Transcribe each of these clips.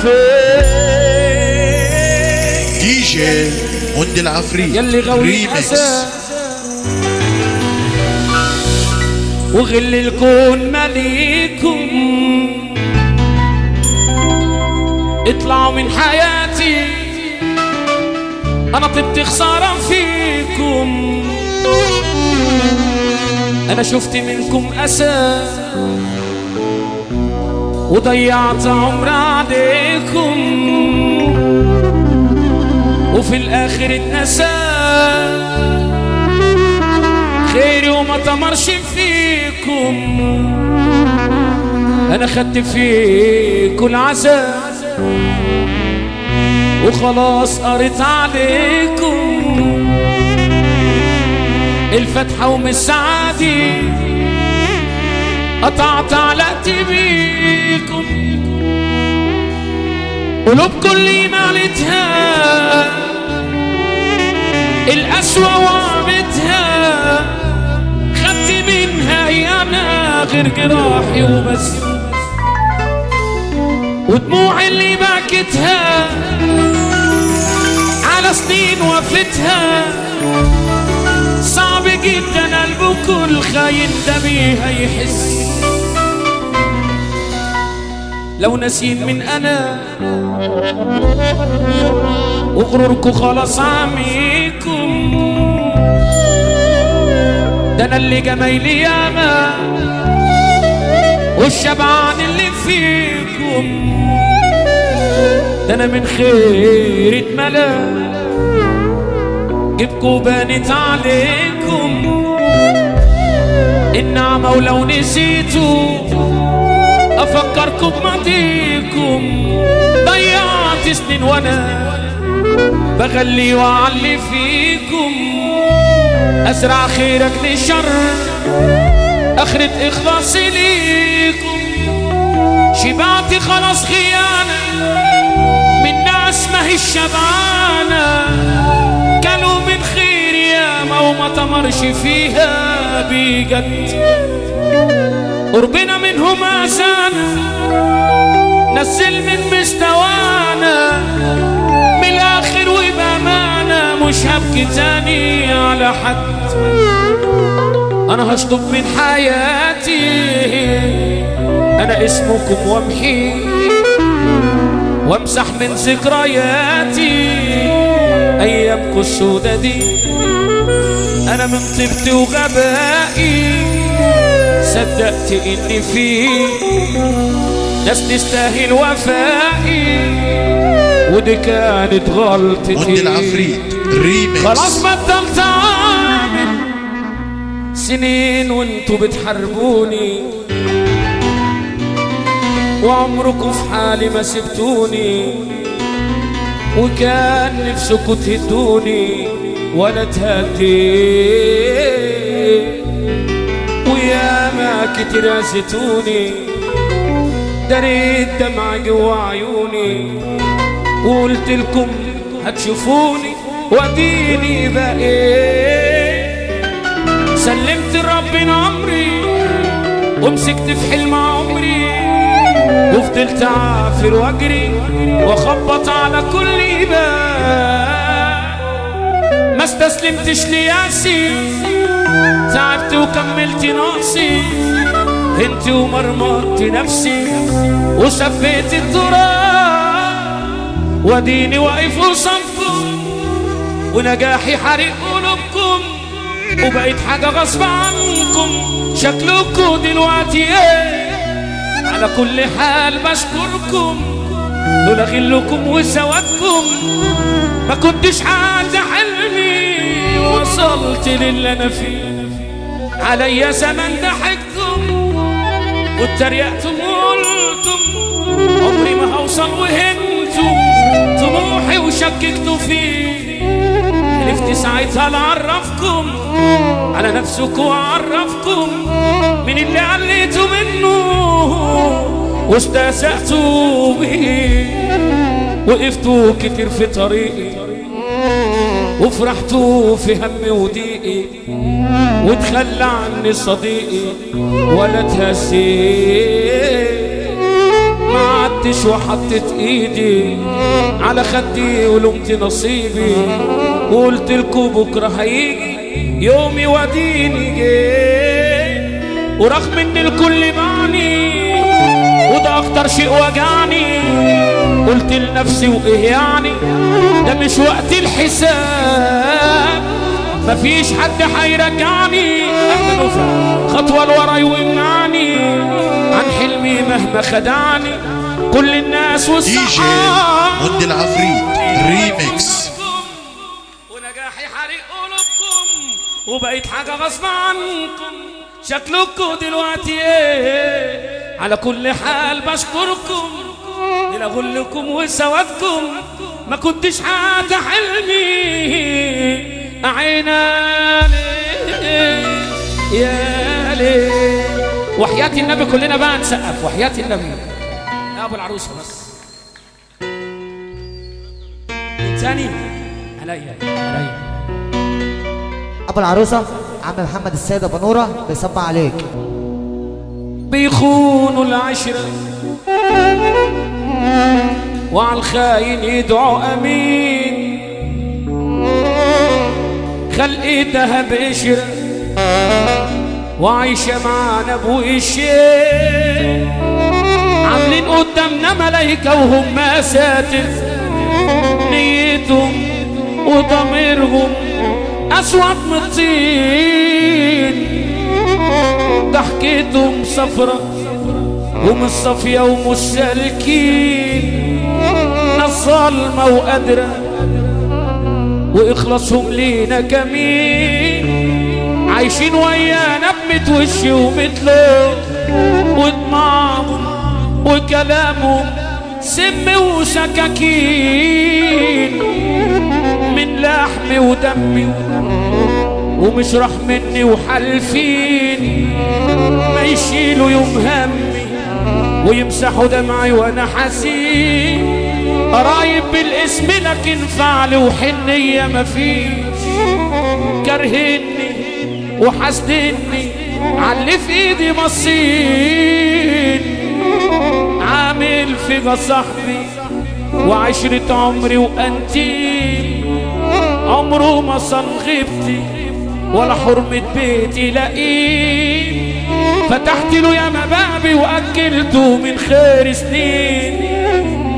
فين دي جي هند العفريت يلي غوي ريميكس. وغل الكون مليكم اطلعوا من حياتي انا طبت خسارة فيكم انا شفت منكم اسى وضيعت عمر عليكم وفي الاخر اتنسى خيري وما تمرش فيكم انا خدت فيكم العذاب وخلاص قريت عليكم الفتحة ومش سعادي قطعت علاقتي بيكم قلوبكم اللي مالتها القسوة وعمتها خدت منها ياما غير جراحي وبس ودموع اللي بكتها على سنين وفتها صعب جدا قلبكوا الخاين ده بيها يحس لو نسيت من انا وغروركوا خلاص عميكم ده انا اللي جمايلي ياما والشبعان اللي فيكم ده انا من خير اتملا جبكوا بانت عليكم النعمة ولو نسيتوا افكركم بماضيكم ضيعت سنين وانا بغلي وأعلي فيكم أزرع خيرك لشر أخرة إخلاصي ليكم شبعتي خلاص خيانة من ناس ما هي الشبعانة كانوا من خير ياما وما تمرش فيها بجد قربنا منهم أذانا نزل من مستوانا من الآخر وبأمانة مش هبكي تاني على حد أنا هشطب من حياتي أنا اسمكم وامحي وامسح من ذكرياتي أيامكم السودة دي أنا من طيبتي وغبائي صدقت إني في ناس تستاهل وفائي ودي كانت غلطتي هند العفريت ريميكس. خلاص بطلت أعمل سنين وانتوا بتحاربوني وعمركم في حالي ما سبتوني وكان نفسكوا تهدوني ولا تهدي ويا ما كتير أذيتوني دريت دمع جوا عيوني وقلت لكم هتشوفوني واديني بقيت سلمت ربنا عمري ومسكت في حلم عمري وفضلت عافر واجري واخبط على كل باب ما استسلمتش لياسي تعبت وكملت ناقصي انت ومرمطت نفسي وشفيت التراب واديني واقف وصفكم ونجاحي حريق قلوبكم وبقيت حاجة غصب عنكم شكلكم دلوقتي ايه على كل حال بشكركم لولا غلكم وسوادكم ما كنتش عاد حلمي وصلت للي انا فيه عليا زمن ضحكتم واتريقتم وقلتم عمري ما هوصل وهنتم طموحي وشككتوا فيه حلفت ساعتها لعرفكم على نفسكم وعرفكم من اللي عليتوا منه واستهزأتوا به وقفتوا كتير في طريقي وفرحتوا في همي وضيقي وتخلى عني صديقي ولا تهزيت قعدتش وحطيت ايدي على خدي ولمت نصيبي، وقلت لكم بكره هيجي يومي وديني جاي، ورغم ان الكل معني وده اكتر شيء وجعني، قلت لنفسي وايه يعني ده مش وقت الحساب، مفيش حد هيرجعني خطوه لورا يومعني عن حلمي مهما خدعني كل الناس والصحاب. دي جي موندي العفريت ريميكس. ونجاحي حريق قلوبكم وبقيت حاجه غصب عنكم، شكلكم دلوقتي ايه؟ على كل حال بشكركم الى غلكم وسوادكم، ما كنتش حتى حلمي عينا يا ليه. وحياة النبي كلنا بقى نسقف وحياة النبي يا ابو العروسه. بس تاني عليا ابو العروسه عم محمد السيد ابو نوره بيصب عليك. بيخونوا العشره وعلى الخاين يدعوا امين، خلقتها بقشره وعايشه معانا بوشين، عاملين قدامنا ملايكه وهم ساتر، نيتهم وضميرهم اسود من الطين، ضحكتهم صفرة ومش صافية ومش سالكين، ناس ظالمة وقادرة واخلاصهم لينا كمين، عايشين ويانا بميت وش ومثله، ودماغهم وكلامهم سم وسكاكين، من لحمي ودمي ومش راح مني وحالفين، ما يشيلوا يوم همي ويمسحوا دمعي وانا حزين، قرايب بالاسم لكن فعل وحنية مفيش، كرهني وحسدني عاللي في ايدي مصين، عامل فيها صاحبي وعشرة عمري وانتي، عمره ما صن غيبتي ولا حرمة بيتي لقيه، فتحت له يا مبابي واكلته من خير سنين،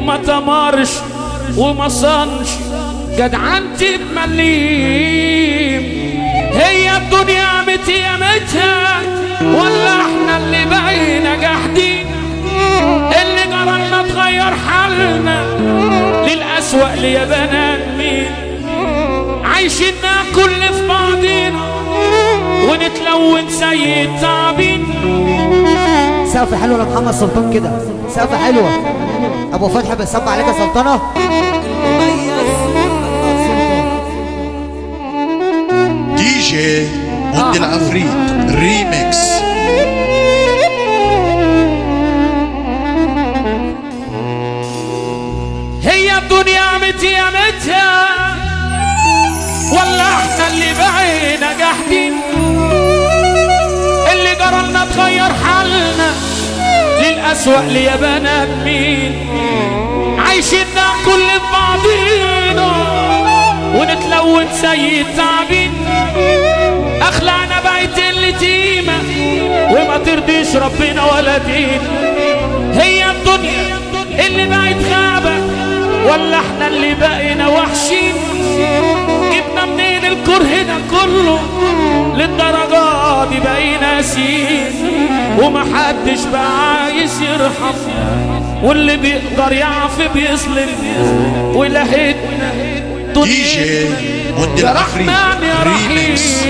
ما تمرش وما صنش جدعنتي بمليم، هي الدنيا متيمتها ولا احنا اللي بقينا جاحدين، اللي جرالنا تغير حالنا للأسوأ ليا بنات مين، عايشين ناكل في بعضينا ونتلون زي التعابين. سقف حلوه لمحمد سلطان كده، سقف حلوه. ابو فتحي بيصب عليك يا سلطانه. دي جي موندي العفريت ريميكس. هي الدنيا متيمتها ولا احنا اللي بقينا جاحدين، اللي جرالنا تغير حالنا للأسوأ ليا بنات مين، عايشين ناكل في بعضينا ونتلون زي التعابين، اخلاقنا بقت اليتيمة وما ترضيش ربنا ولا دين، هي الدنيا اللي بقت غابة ولا احنا اللي بقينا وحشين، جبنا منين الكره ده كله للدرجة دي بقينا سين، ومحدش بقى عايز يرحم، واللي بيقدر يعفي بيظلم، ولهتنا دي جي موندي العفريت ريميكس.